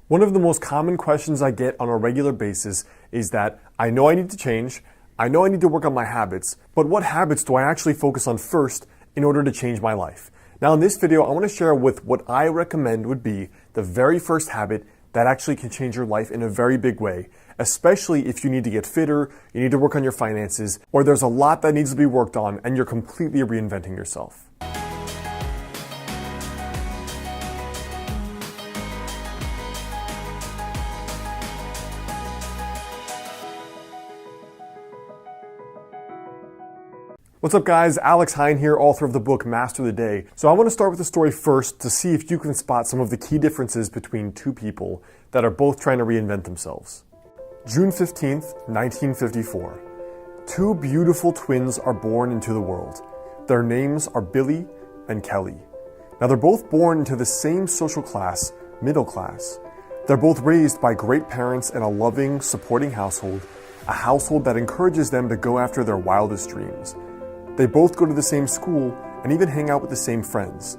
One of the most common questions I get on a regular basis is that I know I need to change, I know I need to work on my habits, but what habits do I actually focus on first in order to change my life? Now in this video, I want to share with what I recommend would be the very first habit that actually can change your life in a very big way, especially if you need to get fitter, you need to work on your finances, or there's a lot that needs to be worked on and you're completely reinventing yourself. What's up guys, Alex Hine here, author of the book Master the Day. So I want to start with the story first to see if you can spot some of the key differences between two people that are both trying to reinvent themselves. June 15th, 1954. Two beautiful twins are born into the world. Their names are Billy and Kelly. Now they're both born into the same social class, middle class. They're both raised by great parents in a loving, supporting household, a household that encourages them to go after their wildest dreams. They both go to the same school and even hang out with the same friends.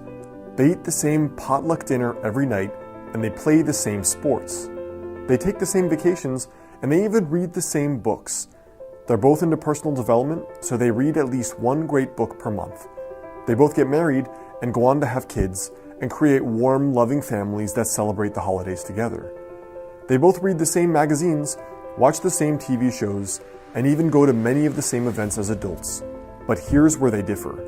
They eat the same potluck dinner every night and they play the same sports. They take the same vacations and they even read the same books. They're both into personal development, so they read at least one great book per month. They both get married and go on to have kids and create warm, loving families that celebrate the holidays together. They both read the same magazines, watch the same TV shows, and even go to many of the same events as adults. But here's where they differ.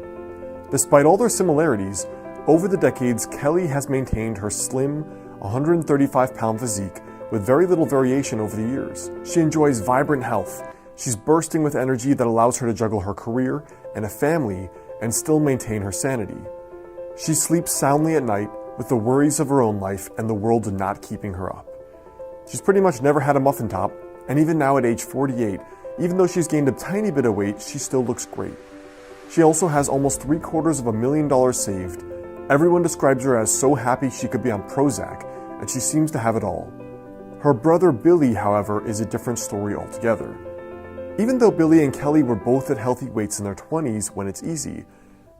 Despite all their similarities, over the decades, Kelly has maintained her slim, 135-pound physique with very little variation over the years. She enjoys vibrant health. She's bursting with energy that allows her to juggle her career and a family and still maintain her sanity. She sleeps soundly at night with the worries of her own life and the world not keeping her up. She's pretty much never had a muffin top, and even now at age 48, even though she's gained a tiny bit of weight, she still looks great. She also has almost $750,000 saved. Everyone describes her as so happy she could be on Prozac, and she seems to have it all. Her brother Billy, however, is a different story altogether. Even though Billy and Kelly were both at healthy weights in their 20s when it's easy,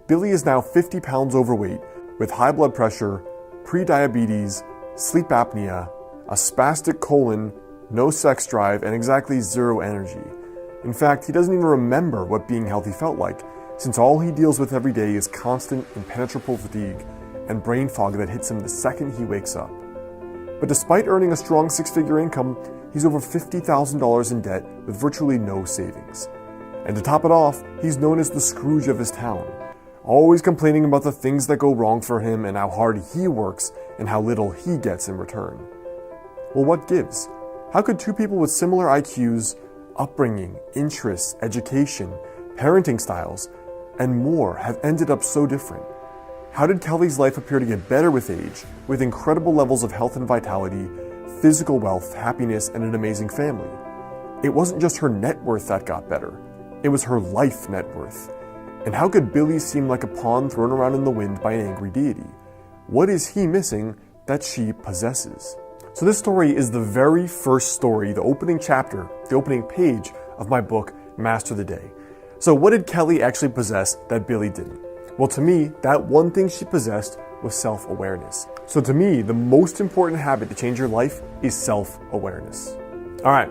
Billy is now 50 pounds overweight with high blood pressure, pre-diabetes, sleep apnea, a spastic colon, no sex drive, and exactly zero energy. In fact, he doesn't even remember what being healthy felt like, since all he deals with every day is constant, impenetrable fatigue and brain fog that hits him the second he wakes up. But despite earning a strong six-figure income, he's over $50,000 in debt with virtually no savings. And to top it off, he's known as the Scrooge of his town, always complaining about the things that go wrong for him and how hard he works and how little he gets in return. Well, what gives? How could two people with similar IQs, upbringing, interests, education, parenting styles, and more have ended up so different? How did Kelly's life appear to get better with age, with incredible levels of health and vitality, physical wealth, happiness, and an amazing family? It wasn't just her net worth that got better, it was her life net worth. And how could Billy seem like a pawn thrown around in the wind by an angry deity? What is he missing that she possesses? So this story is the very first story, the opening chapter, the opening page of my book, Master the Day. So what did Kelly actually possess that Billy didn't? Well, to me, that one thing she possessed was self-awareness. So to me, the most important habit to change your life is self-awareness. All right,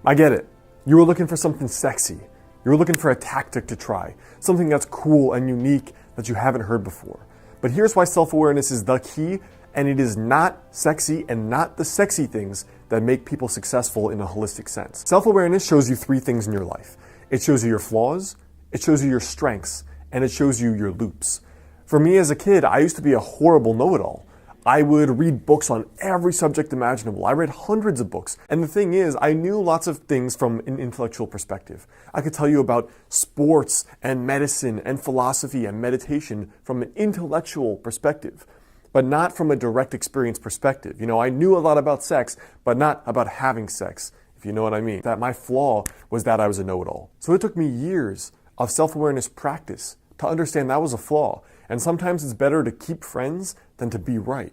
I get it. You were looking for something sexy. You were looking for a tactic to try, something that's cool and unique that you haven't heard before. But here's why self-awareness is the key, and it is not sexy and not the sexy things that make people successful in a holistic sense. Self-awareness shows you three things in your life. It shows you your flaws, it shows you your strengths, and it shows you your loops. For me as a kid, I used to be a horrible know-it-all. I would read books on every subject imaginable. I read hundreds of books. And the thing is, I knew lots of things from an intellectual perspective. I could tell you about sports and medicine and philosophy and meditation from an intellectual perspective, but not from a direct experience perspective. You know, I knew a lot about sex, but not about having sex, if you know what I mean. That my flaw was that I was a know-it-all. So it took me years of self-awareness practice to understand that was a flaw. And sometimes it's better to keep friends than to be right.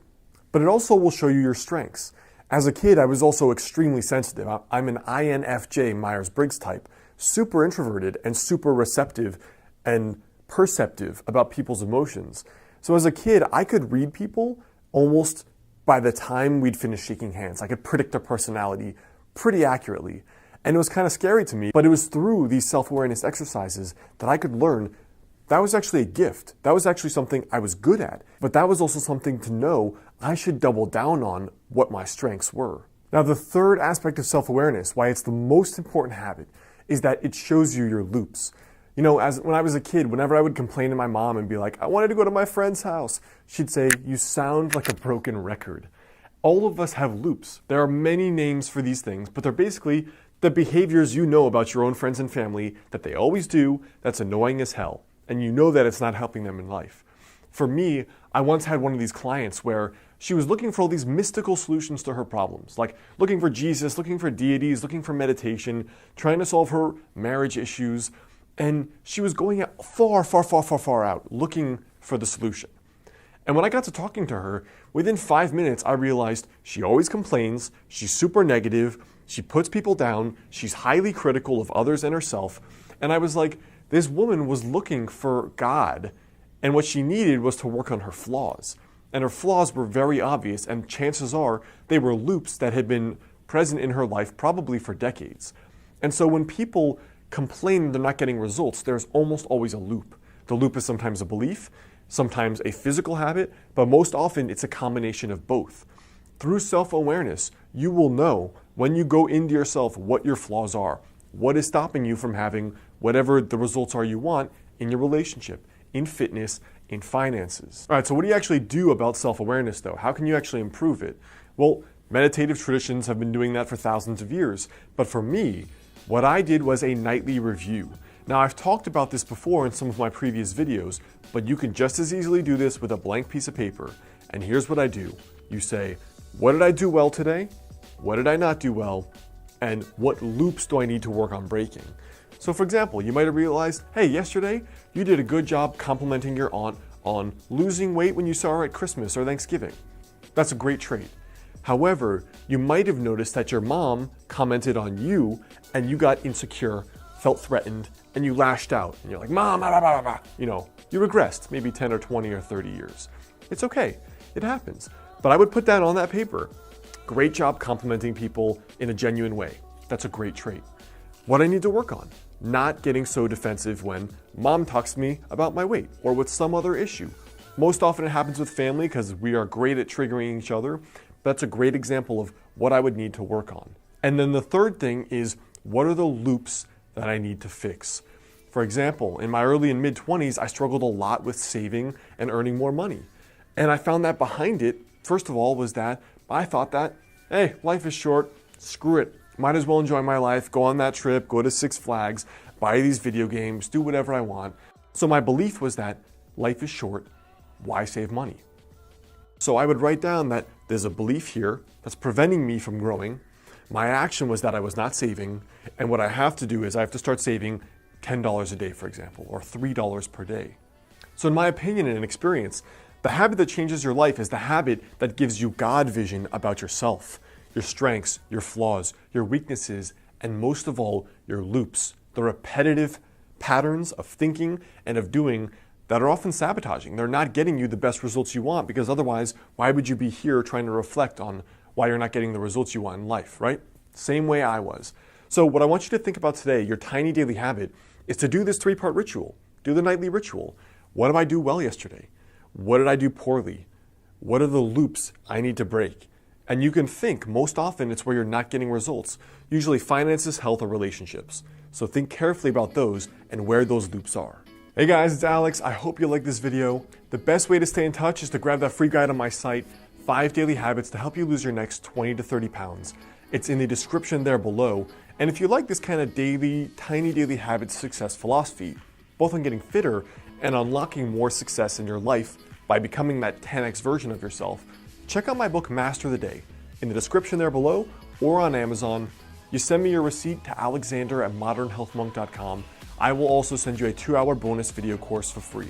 But it also will show you your strengths. As a kid, I was also extremely sensitive. I'm an INFJ Myers-Briggs type, super introverted and super receptive and perceptive about people's emotions. So as a kid, I could read people almost by the time we'd finish shaking hands. I could predict their personality pretty accurately. And it was kind of scary to me, but it was through these self-awareness exercises that I could learn that was actually a gift. That was actually something I was good at. But that was also something to know I should double down on what my strengths were. Now, the third aspect of self-awareness, why it's the most important habit, is that it shows you your loops. You know, when I was a kid, whenever I would complain to my mom and be like, I wanted to go to my friend's house, she'd say, you sound like a broken record. All of us have loops. There are many names for these things, but they're basically the behaviors you know about your own friends and family that they always do that's annoying as hell. And you know that it's not helping them in life. For me, I once had one of these clients where she was looking for all these mystical solutions to her problems, like looking for Jesus, looking for deities, looking for meditation, trying to solve her marriage issues. And she was going out far out, looking for the solution. And when I got to talking to her, within 5 minutes, I realized she always complains, she's super negative, she puts people down, she's highly critical of others and herself. And I was like, this woman was looking for God, and what she needed was to work on her flaws. And her flaws were very obvious, and chances are they were loops that had been present in her life probably for decades. And so when people complain they're not getting results, there's almost always a loop. The loop is sometimes a belief, sometimes a physical habit, but most often it's a combination of both. Through self-awareness, you will know when you go into yourself what your flaws are, what is stopping you from having whatever the results are you want in your relationship, in fitness, in finances. All right, so what do you actually do about self-awareness though? How can you actually improve it? Well, meditative traditions have been doing that for thousands of years. But for me, what I did was a nightly review. Now, I've talked about this before in some of my previous videos, but you can just as easily do this with a blank piece of paper. And here's what I do. You say, what did I do well today? What did I not do well? And what loops do I need to work on breaking? So for example, you might have realized, hey, yesterday you did a good job complimenting your aunt on losing weight when you saw her at Christmas or Thanksgiving. That's a great trait. However, you might have noticed that your mom commented on you and you got insecure, felt threatened, and you lashed out. And you're like, Mom, blah, blah, blah, blah. You know, you regressed maybe 10 or 20 or 30 years. It's okay, it happens. But I would put that on that paper. Great job complimenting people in a genuine way. That's a great trait. What I need to work on, not getting so defensive when mom talks to me about my weight or with some other issue. Most often it happens with family because we are great at triggering each other. That's a great example of what I would need to work on. And then the third thing is, what are the loops that I need to fix? For example, in my early and mid-20s, I struggled a lot with saving and earning more money. And I found that behind it, first of all, was that I thought that, hey, life is short, screw it. Might as well enjoy my life, go on that trip, go to Six Flags, buy these video games, do whatever I want. So my belief was that life is short, why save money? So I would write down that there's a belief here that's preventing me from growing. My action was that I was not saving, and what I have to do is I have to start saving $10 a day, for example, or $3 per day. So in my opinion and experience, the habit that changes your life is the habit that gives you God vision about yourself, your strengths, your flaws, your weaknesses, and most of all, your loops, the repetitive patterns of thinking and of doing that are often sabotaging. They're not getting you the best results you want, because otherwise, why would you be here trying to reflect on why you're not getting the results you want in life, right? Same way I was. So what I want you to think about today, your tiny daily habit, is to do this 3-part ritual. Do the nightly ritual. What did I do well yesterday? What did I do poorly? What are the loops I need to break? And you can think, most often it's where you're not getting results. Usually finances, health, or relationships. So think carefully about those and where those loops are. Hey guys, it's Alex. I hope you like this video. The best way to stay in touch is to grab that free guide on my site, 5 Daily Habits to help you lose your next 20 to 30 pounds. It's in the description there below. And if you like this kind of tiny daily habits success philosophy, both on getting fitter and unlocking more success in your life by becoming that 10x version of yourself, check out my book, Master the Day, in the description there below or on Amazon. You send me your receipt to alexander@modernhealthmonk.com. I will also send you a 2-hour bonus video course for free.